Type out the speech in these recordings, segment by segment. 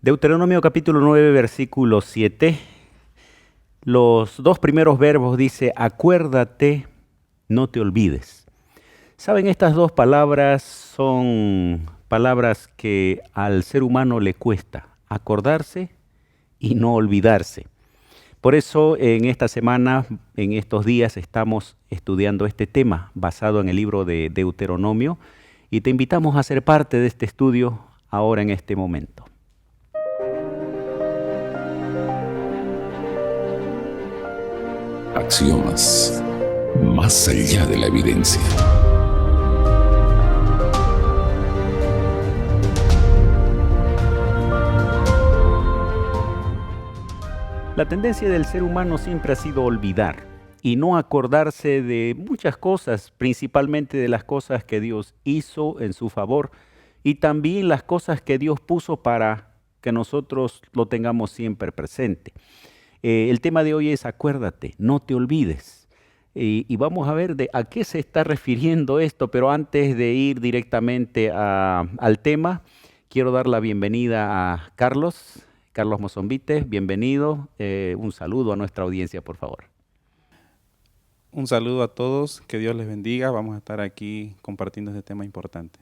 Deuteronomio capítulo 9, versículo 7. Los dos primeros verbos dice, acuérdate, no te olvides. Saben, estas dos palabras son palabras que al ser humano le cuesta acordarse y no olvidarse. Por eso en esta semana, en estos días, estamos estudiando este tema basado en el libro de Deuteronomio y te invitamos a ser parte de este estudio ahora en este momento. Axiomas, más allá de la evidencia. La tendencia del ser humano siempre ha sido olvidar y no acordarse de muchas cosas, principalmente de las cosas que Dios hizo en su favor y también las cosas que Dios puso para que nosotros lo tengamos siempre presente. El tema de hoy es acuérdate, no te olvides. Y vamos a ver a qué se está refiriendo esto, pero antes de ir directamente al tema, quiero dar la bienvenida a Carlos Mozzombite, bienvenido. Un saludo a nuestra audiencia, por favor. Un saludo a todos, que Dios les bendiga. Vamos a estar aquí compartiendo este tema importante.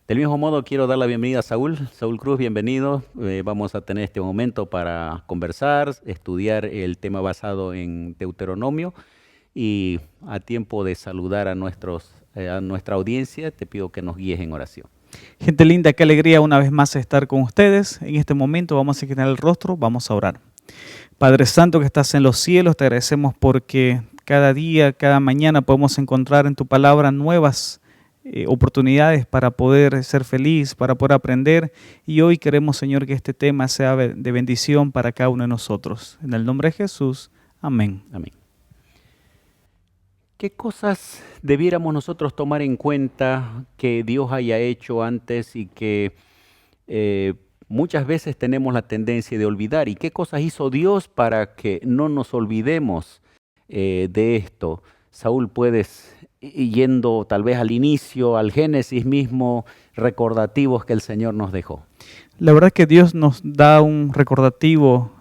Del mismo modo, quiero dar la bienvenida a Saúl Cruz, bienvenido. Vamos a tener este momento para conversar, estudiar el tema basado en Deuteronomio y a tiempo de saludar a nuestra audiencia, te pido que nos guíes en oración. Gente linda, qué alegría una vez más estar con ustedes. En este momento vamos a inclinar el rostro, vamos a orar. Padre Santo que estás en los cielos, te agradecemos porque cada día, cada mañana podemos encontrar en tu palabra nuevas oportunidades para poder ser feliz, para poder aprender. Y hoy queremos, Señor, que este tema sea de bendición para cada uno de nosotros. En el nombre de Jesús, amén. Amén. ¿Qué cosas debiéramos nosotros tomar en cuenta que Dios haya hecho antes y que muchas veces tenemos la tendencia de olvidar? ¿Y qué cosas hizo Dios para que no nos olvidemos de esto? Saúl, puedes, yendo tal vez al inicio, al Génesis mismo, recordativos que el Señor nos dejó. La verdad que Dios nos da un recordativo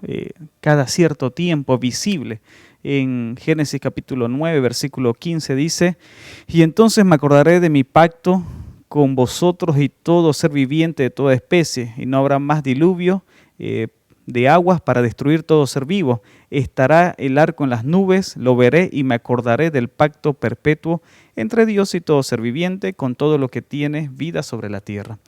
cada cierto tiempo visible. En Génesis capítulo 9, versículo 15 dice, y entonces me acordaré de mi pacto con vosotros y todo ser viviente de toda especie, y no habrá más diluvio de aguas para destruir todo ser vivo. Estará el arco en las nubes, lo veré y me acordaré del pacto perpetuo entre Dios y todo ser viviente, con todo lo que tiene vida sobre la tierra.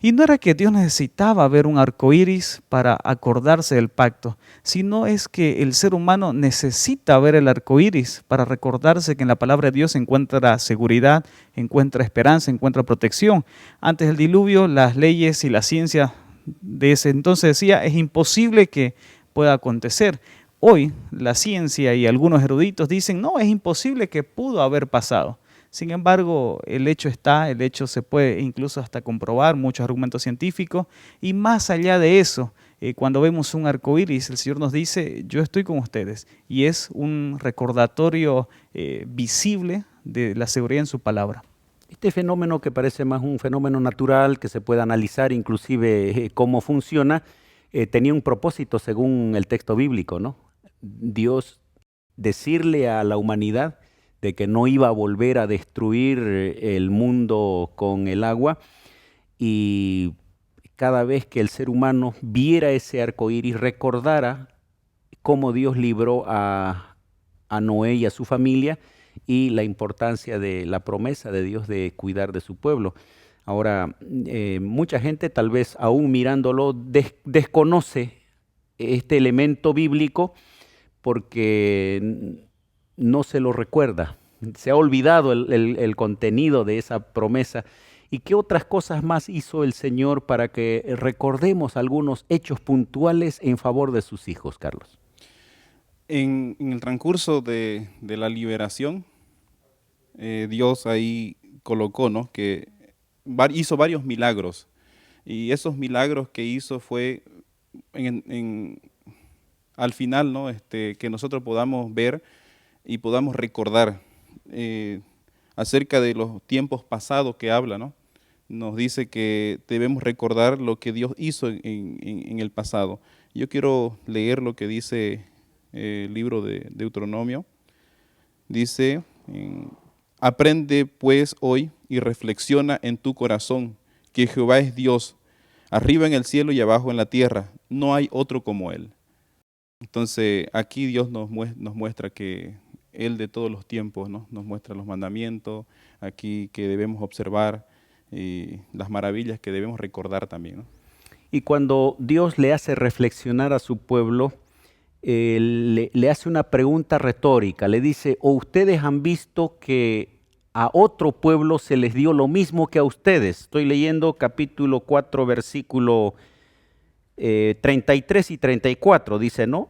Y no era que Dios necesitaba ver un arco iris para acordarse del pacto, sino es que el ser humano necesita ver el arco iris para recordarse que en la palabra de Dios se encuentra seguridad, encuentra esperanza, encuentra protección. Antes del diluvio, las leyes y la ciencia de ese entonces decía, es imposible que pueda acontecer. Hoy la ciencia y algunos eruditos dicen, no, es imposible que pudo haber pasado. Sin embargo, el hecho se puede incluso hasta comprobar, muchos argumentos científicos, y más allá de eso, cuando vemos un arco iris, el Señor nos dice, yo estoy con ustedes, y es un recordatorio visible de la seguridad en su palabra. Este fenómeno que parece más un fenómeno natural, que se puede analizar inclusive cómo funciona, tenía un propósito según el texto bíblico, ¿no? Dios decirle a la humanidad de que no iba a volver a destruir el mundo con el agua, y cada vez que el ser humano viera ese arco iris, recordara cómo Dios libró a Noé y a su familia y la importancia de la promesa de Dios de cuidar de su pueblo. Ahora, mucha gente tal vez aún mirándolo desconoce este elemento bíblico porque no se lo recuerda. Se ha olvidado el contenido de esa promesa. ¿Y qué otras cosas más hizo el Señor para que recordemos algunos hechos puntuales en favor de sus hijos, Carlos? En el transcurso de la liberación, Dios ahí colocó, ¿no?, que hizo varios milagros. Y esos milagros que hizo fue al final, ¿no?, que nosotros podamos ver y podamos recordar acerca de los tiempos pasados que habla, ¿no? nos dice que debemos recordar lo que Dios hizo en el pasado. Yo quiero leer lo que dice el libro de Deuteronomio. Dice, aprende pues hoy y reflexiona en tu corazón que Jehová es Dios, arriba en el cielo y abajo en la tierra, no hay otro como Él. Entonces aquí Dios nos muestra que Él de todos los tiempos, ¿no? Nos muestra los mandamientos, aquí que debemos observar y las maravillas que debemos recordar también, ¿no? Y cuando Dios le hace reflexionar a su pueblo, le hace una pregunta retórica, le dice, ¿o ustedes han visto que a otro pueblo se les dio lo mismo que a ustedes? Estoy leyendo capítulo 4, versículo 33 y 34, dice, ¿no?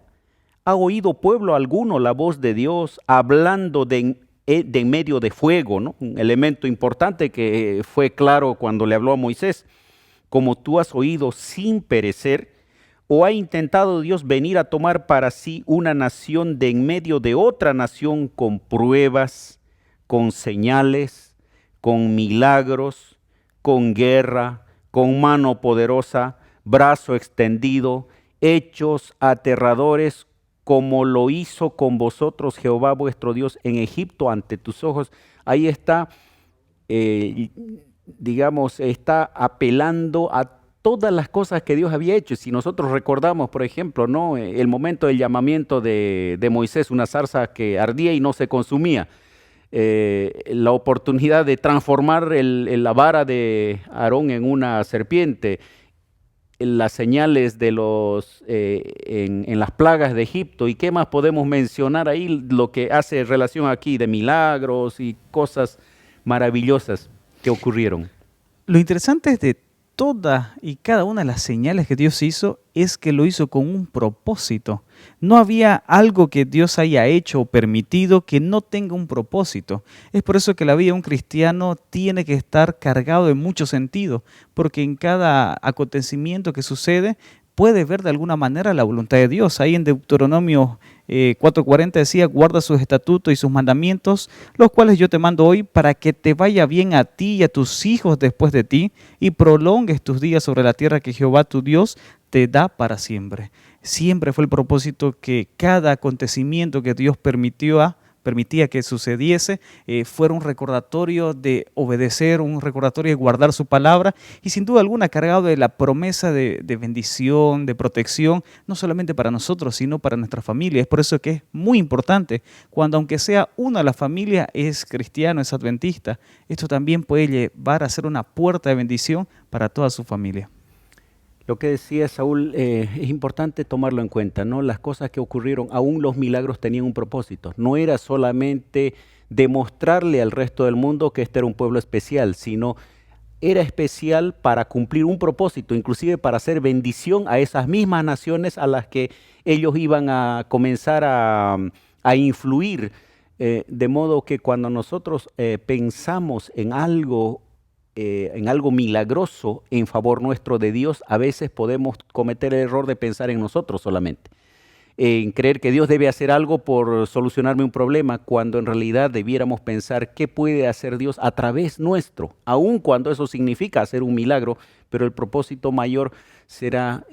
¿Ha oído pueblo alguno la voz de Dios hablando de en medio de fuego, ¿no? Un elemento importante que fue claro cuando le habló a Moisés, como tú has oído sin perecer, o ha intentado Dios venir a tomar para sí una nación de en medio de otra nación con pruebas, con señales, con milagros, con guerra, con mano poderosa, brazo extendido, hechos aterradores, como lo hizo con vosotros Jehová vuestro Dios en Egipto ante tus ojos? Ahí está, digamos, está apelando a todas las cosas que Dios había hecho. Si nosotros recordamos, por ejemplo, ¿no? El momento del llamamiento de Moisés, una zarza que ardía y no se consumía, la oportunidad de transformar la vara de Aarón en una serpiente, las señales de en las plagas de Egipto, y qué más podemos mencionar ahí, lo que hace relación aquí de milagros y cosas maravillosas que ocurrieron. Lo interesante es de todas y cada una de las señales que Dios hizo es que lo hizo con un propósito. No había algo que Dios haya hecho o permitido que no tenga un propósito. Es por eso que la vida de un cristiano tiene que estar cargado de mucho sentido, porque en cada acontecimiento que sucede puede ver de alguna manera la voluntad de Dios. Ahí en Deuteronomio 4:40 decía, guarda sus estatutos y sus mandamientos, los cuales yo te mando hoy para que te vaya bien a ti y a tus hijos después de ti y prolongues tus días sobre la tierra que Jehová tu Dios te da para siempre. Siempre fue el propósito que cada acontecimiento que Dios permitía que sucediese, fuera un recordatorio de obedecer, un recordatorio de guardar su palabra y sin duda alguna cargado de la promesa de bendición, de protección, no solamente para nosotros, sino para nuestra familia. Es por eso que es muy importante cuando aunque sea una de las familias es cristiano, es adventista, esto también puede llevar a ser una puerta de bendición para toda su familia. Lo que decía Saúl, es importante tomarlo en cuenta, ¿no? Las cosas que ocurrieron, aún los milagros tenían un propósito. No era solamente demostrarle al resto del mundo que este era un pueblo especial, sino era especial para cumplir un propósito, inclusive para hacer bendición a esas mismas naciones a las que ellos iban a comenzar a influir. De modo que cuando nosotros pensamos en algo milagroso en favor nuestro de Dios, a veces podemos cometer el error de pensar en nosotros solamente, en creer que Dios debe hacer algo por solucionarme un problema, cuando en realidad debiéramos pensar qué puede hacer Dios a través nuestro, aun cuando eso significa hacer un milagro, pero el propósito mayor será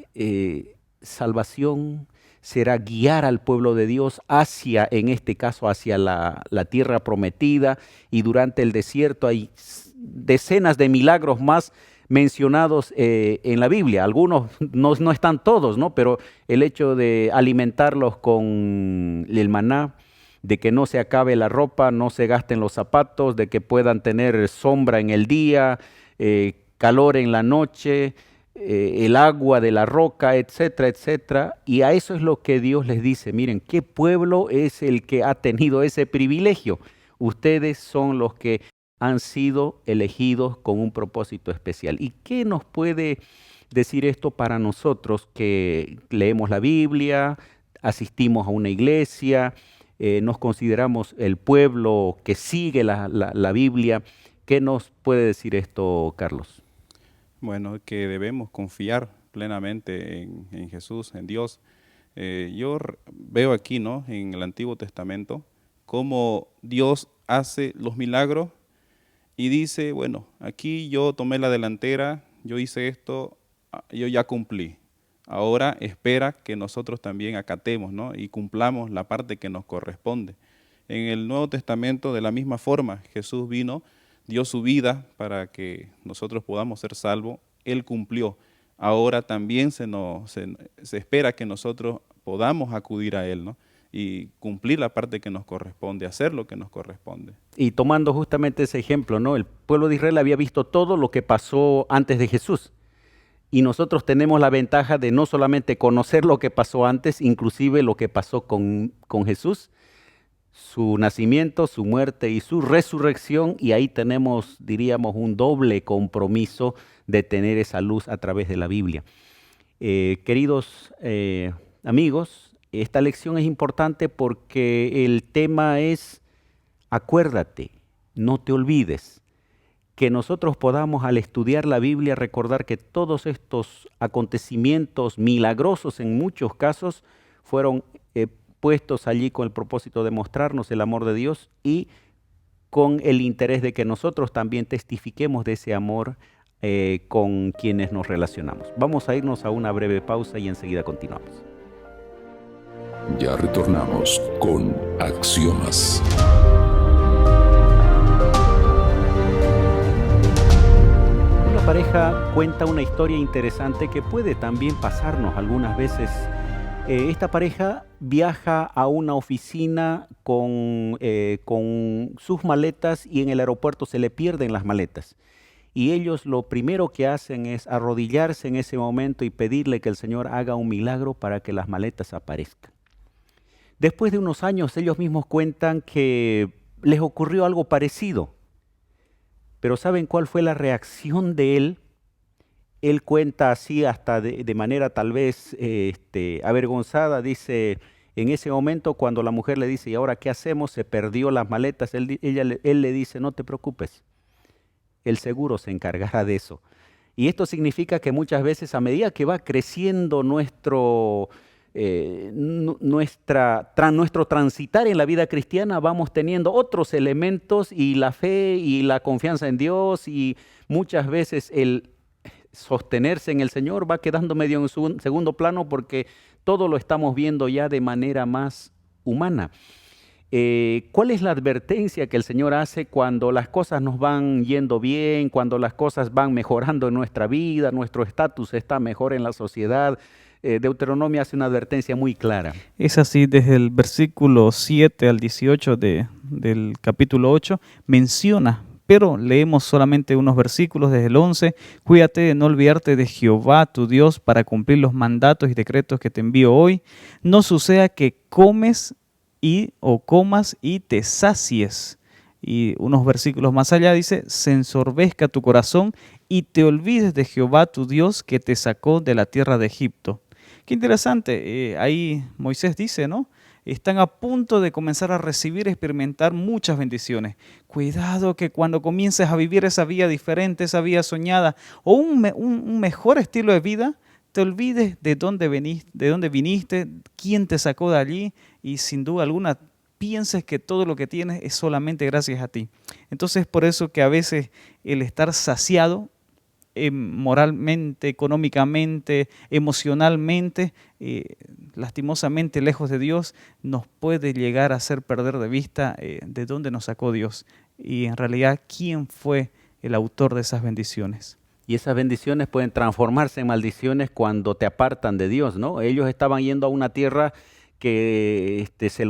salvación, será guiar al pueblo de Dios hacia, en este caso, hacia la tierra prometida. Y durante el desierto hay decenas de milagros más mencionados en la Biblia. Algunos no están todos, ¿no? Pero el hecho de alimentarlos con el maná, de que no se acabe la ropa, no se gasten los zapatos, de que puedan tener sombra en el día, calor en la noche, el agua de la roca, etcétera, etcétera. Y a eso es lo que Dios les dice. Miren, ¿qué pueblo es el que ha tenido ese privilegio? Ustedes son los que han sido elegidos con un propósito especial. ¿Y qué nos puede decir esto para nosotros que leemos la Biblia, asistimos a una iglesia, nos consideramos el pueblo que sigue la Biblia? ¿Qué nos puede decir esto, Carlos? Bueno, que debemos confiar plenamente en Jesús, en Dios. Yo veo aquí, ¿no?, en el Antiguo Testamento, cómo Dios hace los milagros y dice, bueno, aquí yo tomé la delantera, yo hice esto, yo ya cumplí. Ahora espera que nosotros también acatemos, ¿no? Y cumplamos la parte que nos corresponde. En el Nuevo Testamento, de la misma forma, Jesús vino, dio su vida para que nosotros podamos ser salvos. Él cumplió. Ahora también se espera que nosotros podamos acudir a Él, ¿no? Y cumplir la parte que nos corresponde, hacer lo que nos corresponde. Y tomando justamente ese ejemplo, ¿no? El pueblo de Israel había visto todo lo que pasó antes de Jesús. Y nosotros tenemos la ventaja de no solamente conocer lo que pasó antes, inclusive lo que pasó con Jesús, su nacimiento, su muerte y su resurrección, y ahí tenemos, diríamos, un doble compromiso de tener esa luz a través de la Biblia. Queridos amigos, esta lección es importante porque el tema es, acuérdate, no te olvides. Que nosotros podamos, al estudiar la Biblia, recordar que todos estos acontecimientos milagrosos en muchos casos fueron puestos allí con el propósito de mostrarnos el amor de Dios y con el interés de que nosotros también testifiquemos de ese amor con quienes nos relacionamos. Vamos a irnos a una breve pausa y enseguida continuamos. Ya retornamos con Axiomas. Una pareja cuenta una historia interesante que puede también pasarnos algunas veces. Esta pareja viaja a una oficina con sus maletas y en el aeropuerto se le pierden las maletas. Y ellos lo primero que hacen es arrodillarse en ese momento y pedirle que el Señor haga un milagro para que las maletas aparezcan. Después de unos años ellos mismos cuentan que les ocurrió algo parecido. Pero ¿saben cuál fue la reacción de él? Él cuenta así hasta de manera tal vez avergonzada, dice, en ese momento cuando la mujer le dice, ¿y ahora qué hacemos? Se perdió las maletas, él le dice, no te preocupes, el seguro se encargará de eso. Y esto significa que muchas veces a medida que va creciendo nuestro transitar en la vida cristiana, vamos teniendo otros elementos y la fe y la confianza en Dios y muchas veces el sostenerse en el Señor va quedando medio en su segundo plano porque todo lo estamos viendo ya de manera más humana. ¿Cuál es la advertencia que el Señor hace cuando las cosas nos van yendo bien, cuando las cosas van mejorando en nuestra vida, nuestro estatus está mejor en la sociedad? Deuteronomio hace una advertencia muy clara. Es así, desde el versículo 7 al 18 del capítulo 8 menciona, pero leemos solamente unos versículos desde el 11. Cuídate de no olvidarte de Jehová tu Dios para cumplir los mandatos y decretos que te envío hoy. No suceda que comas y te sacies. Y unos versículos más allá dice, se ensorbezca tu corazón y te olvides de Jehová tu Dios que te sacó de la tierra de Egipto. Qué interesante, ahí Moisés dice, ¿no? Están a punto de comenzar a recibir, experimentar muchas bendiciones. Cuidado que cuando comiences a vivir esa vida diferente, esa vida soñada o un mejor estilo de vida, te olvides de dónde viniste, quién te sacó de allí y sin duda alguna pienses que todo lo que tienes es solamente gracias a ti. Entonces por eso que a veces el estar saciado moralmente, económicamente, emocionalmente, lastimosamente lejos de Dios, nos puede llegar a hacer perder de vista de dónde nos sacó Dios y en realidad quién fue el autor de esas bendiciones. Y esas bendiciones pueden transformarse en maldiciones cuando te apartan de Dios, ¿no? Ellos estaban yendo a una tierra que se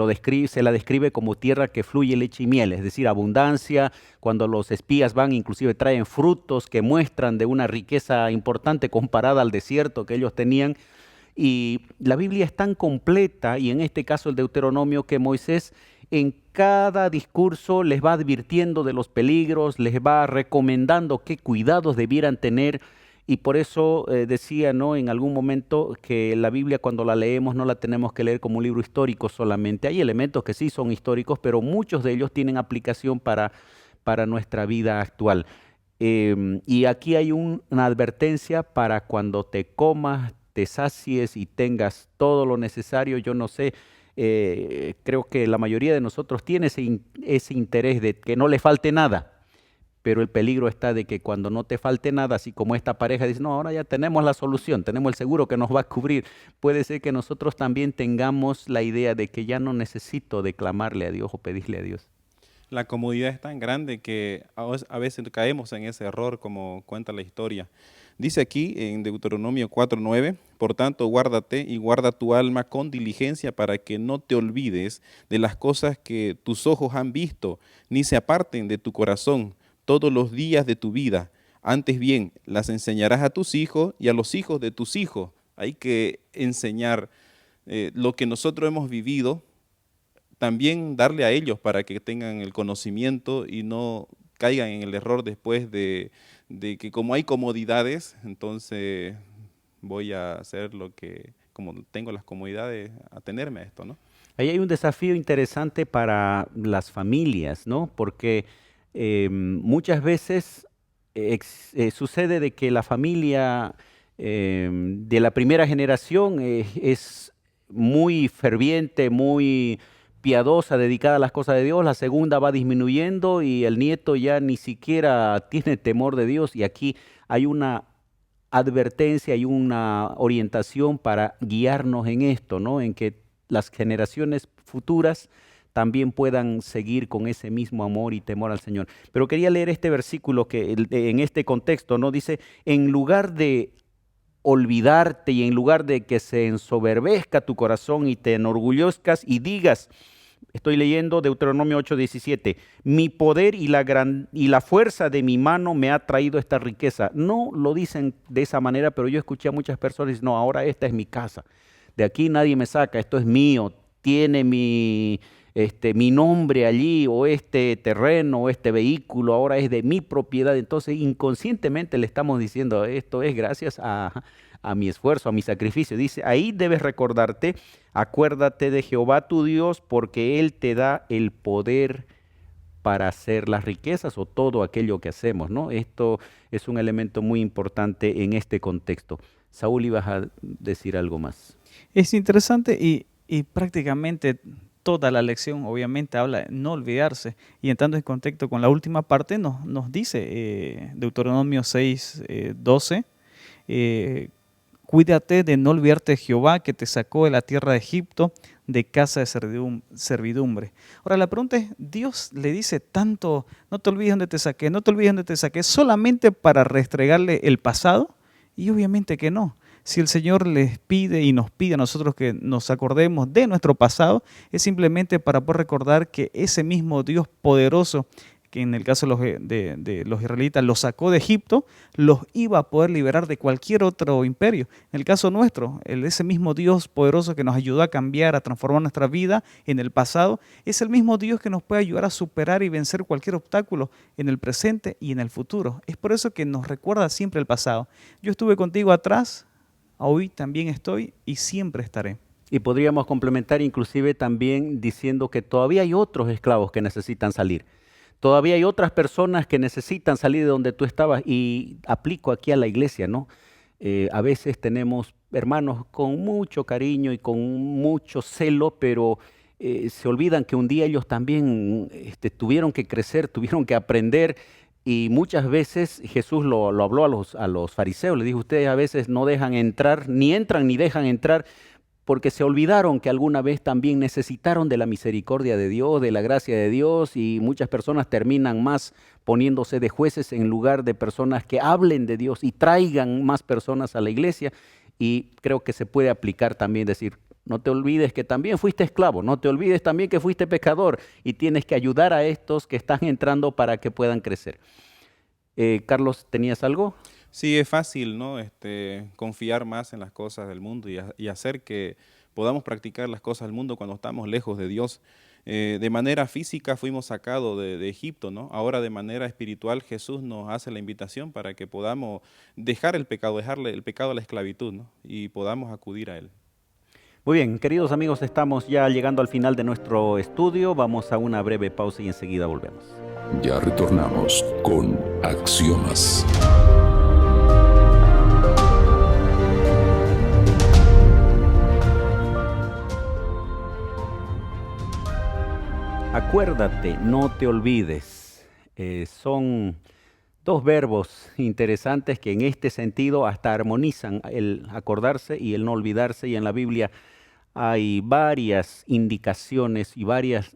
la describe como tierra que fluye leche y miel, es decir, abundancia. Cuando los espías van, inclusive traen frutos que muestran de una riqueza importante comparada al desierto que ellos tenían. Y la Biblia es tan completa, y en este caso el Deuteronomio, que Moisés en cada discurso les va advirtiendo de los peligros, les va recomendando qué cuidados debieran tener. Y por eso decía, ¿no?, en algún momento que la Biblia cuando la leemos no la tenemos que leer como un libro histórico solamente. Hay elementos que sí son históricos, pero muchos de ellos tienen aplicación para nuestra vida actual. Y aquí hay una advertencia para cuando te comas, te sacies y tengas todo lo necesario. Yo no sé, creo que la mayoría de nosotros tiene ese interés de que no le falte nada. pero el peligro está de que cuando no te falte nada, así como esta pareja dice, no, ahora ya tenemos la solución, tenemos el seguro que nos va a cubrir, puede ser que nosotros también tengamos la idea de que ya no necesito declamarle a Dios o pedirle a Dios. La comodidad es tan grande que a veces caemos en ese error, como cuenta la historia. Dice aquí en Deuteronomio 4:9, por tanto guárdate y guarda tu alma con diligencia para que no te olvides de las cosas que tus ojos han visto, ni se aparten de tu corazón todos los días de tu vida. Antes bien, las enseñarás a tus hijos y a los hijos de tus hijos. Hay que enseñar lo que nosotros hemos vivido, también darle a ellos para que tengan el conocimiento y no caigan en el error después de que como hay comodidades, entonces voy a hacer lo que, como tengo las comodidades, atenerme a esto, ¿no? Ahí hay un desafío interesante para las familias, ¿no? Porque muchas veces sucede de que la familia de la primera generación es muy ferviente, muy piadosa, dedicada a las cosas de Dios, la segunda va disminuyendo y el nieto ya ni siquiera tiene temor de Dios, y aquí hay una advertencia y una orientación para guiarnos en esto, ¿no? En que las generaciones futuras también puedan seguir con ese mismo amor y temor al Señor. Pero quería leer este versículo que en este contexto, ¿no? Dice, en lugar de olvidarte y en lugar de que se ensoberbezca tu corazón y te enorgullezcas y digas, estoy leyendo Deuteronomio 8:17, mi poder y la fuerza de mi mano me ha traído esta riqueza. No lo dicen de esa manera, pero yo escuché a muchas personas decir, no, ahora esta es mi casa, de aquí nadie me saca, esto es mío, tiene mi nombre allí, o este terreno, o este vehículo, ahora es de mi propiedad. Entonces inconscientemente le estamos diciendo, esto es gracias a mi esfuerzo, a mi sacrificio. Dice, ahí debes recordarte, acuérdate de Jehová tu Dios, porque Él te da el poder para hacer las riquezas o todo aquello que hacemos, ¿no? Esto es un elemento muy importante en este contexto. Saúl, ibas a decir algo más. Es interesante y prácticamente toda la lección obviamente habla de no olvidarse, y entrando en contexto con la última parte nos dice Deuteronomio 6:12, cuídate de no olvidarte de Jehová que te sacó de la tierra de Egipto, de casa de servidumbre. Ahora la pregunta es, Dios le dice tanto, no te olvides dónde te saqué, no te olvides dónde te saqué, solamente para restregarle el pasado, y obviamente que no. Si el Señor les pide y nos pide a nosotros que nos acordemos de nuestro pasado, es simplemente para poder recordar que ese mismo Dios poderoso, que en el caso de los israelitas los sacó de Egipto, los iba a poder liberar de cualquier otro imperio. En el caso nuestro, ese mismo Dios poderoso que nos ayudó a cambiar, a transformar nuestra vida en el pasado, es el mismo Dios que nos puede ayudar a superar y vencer cualquier obstáculo en el presente y en el futuro. Es por eso que nos recuerda siempre el pasado. Yo estuve contigo atrás, hoy también estoy y siempre estaré. Y podríamos complementar inclusive también diciendo que todavía hay otros esclavos que necesitan salir. Todavía hay otras personas que necesitan salir de donde tú estabas, y aplico aquí a la iglesia, ¿no? A veces tenemos hermanos con mucho cariño y con mucho celo, pero se olvidan que un día ellos también tuvieron que crecer, tuvieron que aprender. Y muchas veces Jesús lo habló a los fariseos, les dijo, ustedes a veces no dejan entrar, ni entran ni dejan entrar, porque se olvidaron que alguna vez también necesitaron de la misericordia de Dios, de la gracia de Dios, y muchas personas terminan más poniéndose de jueces en lugar de personas que hablen de Dios y traigan más personas a la iglesia. Y creo que se puede aplicar también, decir, no te olvides que también fuiste esclavo, no te olvides también que fuiste pecador y tienes que ayudar a estos que están entrando para que puedan crecer. Carlos, ¿tenías algo? Sí, es fácil, ¿no? Confiar más en las cosas del mundo y hacer que podamos practicar las cosas del mundo cuando estamos lejos de Dios. De manera física fuimos sacados de Egipto, ¿no? Ahora de manera espiritual Jesús nos hace la invitación para que podamos dejar el pecado, dejarle el pecado a la esclavitud, ¿no? Y podamos acudir a Él. Muy bien, queridos amigos, estamos ya llegando al final de nuestro estudio. Vamos a una breve pausa y enseguida volvemos. Ya retornamos con Axiomas. Acuérdate, no te olvides. Son dos verbos interesantes que en este sentido hasta armonizan el acordarse y el no olvidarse, y en la Biblia hay varias indicaciones y varias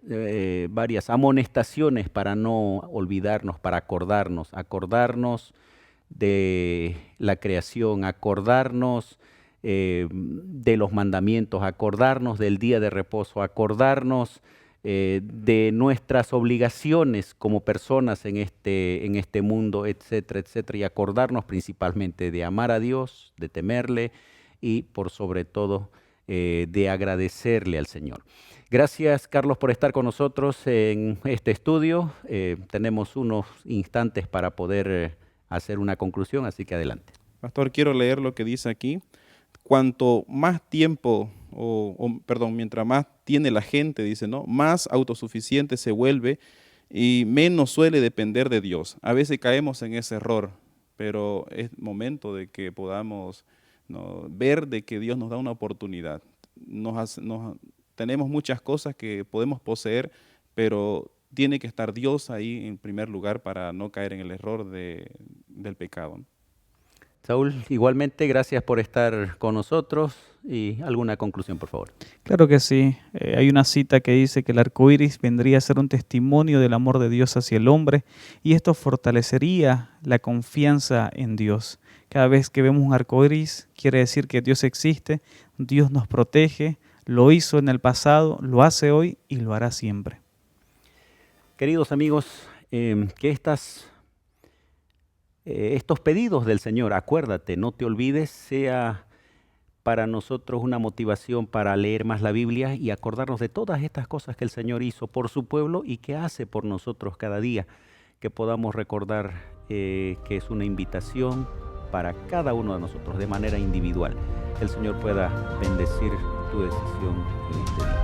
amonestaciones para no olvidarnos, para acordarnos de la creación, acordarnos de los mandamientos, acordarnos del día de reposo, acordarnos de nuestras obligaciones como personas en este mundo, etcétera, etcétera, y acordarnos principalmente de amar a Dios, de temerle y por sobre todo de agradecerle al Señor. Gracias, Carlos, por estar con nosotros en este estudio. Tenemos unos instantes para poder hacer una conclusión, así que adelante. Pastor, quiero leer lo que dice aquí. Cuanto más tiempo, mientras más tiene la gente, dice, ¿no? Más autosuficiente se vuelve y menos suele depender de Dios. A veces caemos en ese error, pero es momento de que podamos, ¿no?, ver de que Dios nos da una oportunidad. Tenemos muchas cosas que podemos poseer, pero tiene que estar Dios ahí en primer lugar para no caer en el error del pecado, ¿no? Saúl, igualmente, gracias por estar con nosotros. ¿Y alguna conclusión, por favor? Claro que sí. Hay una cita que dice que el arco iris vendría a ser un testimonio del amor de Dios hacia el hombre, y esto fortalecería la confianza en Dios. Cada vez que vemos un arco iris, quiere decir que Dios existe, Dios nos protege, lo hizo en el pasado, lo hace hoy y lo hará siempre. Queridos amigos, que estos pedidos del Señor, acuérdate, no te olvides, sea para nosotros una motivación para leer más la Biblia y acordarnos de todas estas cosas que el Señor hizo por su pueblo y que hace por nosotros cada día, que podamos recordar que es una invitación para cada uno de nosotros de manera individual. Que el Señor pueda bendecir tu decisión en este día.